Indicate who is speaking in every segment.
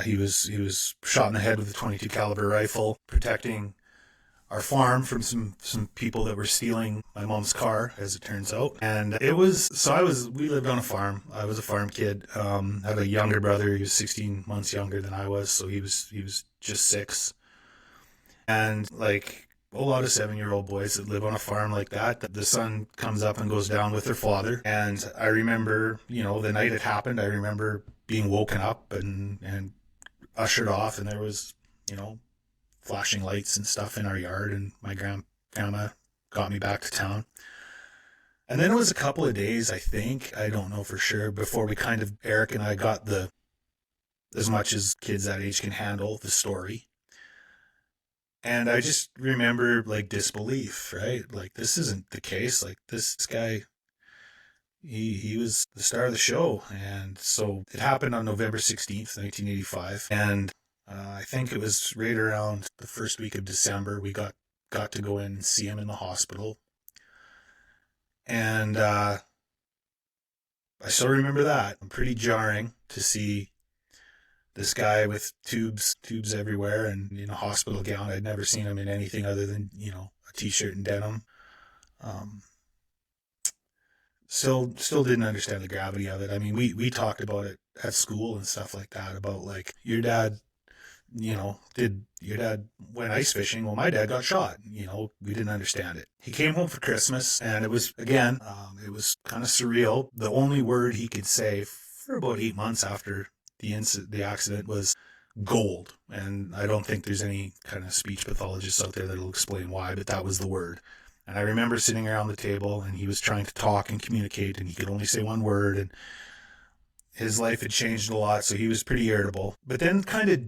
Speaker 1: He was shot in the head with a 22 caliber rifle, protecting our farm from some people that were stealing my mom's car, as it turns out. And it was, so we lived on a farm. I was a farm kid. Had a younger brother. He was 16 months younger than I was, so he was just 6. And like a lot of 7-year-old boys that live on a farm like that, the sun comes up and goes down with their father. And I remember, the night it happened, I remember being woken up and ushered off, and there was, flashing lights and stuff in our yard, and my grandma got me back to town. And then it was a couple of days, I think, I don't know for sure, before Eric and I got as much as kids that age can handle, the story. And I just remember like disbelief, right? Like, this isn't the case. Like, this guy, he was the star of the show. And so it happened on November 16th, 1985. And I think it was right around the first week of December, we got to go in and see him in the hospital. And I still remember that. Pretty jarring to see this guy with tubes everywhere and in a hospital gown. I'd never seen him in anything other than, a t-shirt and denim. Still didn't understand the gravity of it. I mean, we talked about it at school and stuff like that, about like, your dad, did your dad went ice fishing? Well, my dad got shot. We didn't understand it. He came home for Christmas, and it was, again, it was kind of surreal. The only word he could say for about 8 months after the accident was gold. And I don't think there's any kind of speech pathologist out there that'll explain why, but that was the word. And I remember sitting around the table, and he was trying to talk and communicate, and he could only say one word, and his life had changed a lot, so he was pretty irritable. But then kind of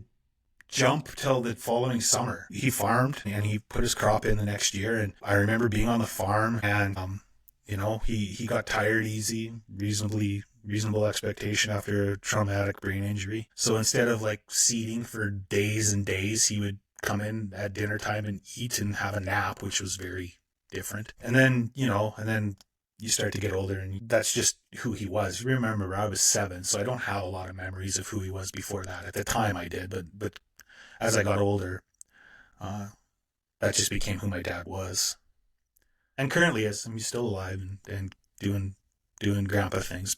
Speaker 1: jump till the following summer. He farmed, and he put his crop in the next year, and I remember being on the farm, and he got tired easy, reasonable expectation after a traumatic brain injury. So instead of like seeding for days and days, he would come in at dinner time and eat and have a nap, which was very different. And then, you start to get older, and that's just who he was. Remember, I was 7, so I don't have a lot of memories of who he was before that. At the time I did, but as I got older, that just became who my dad was. And currently is. I mean, he's still alive and doing grandpa things.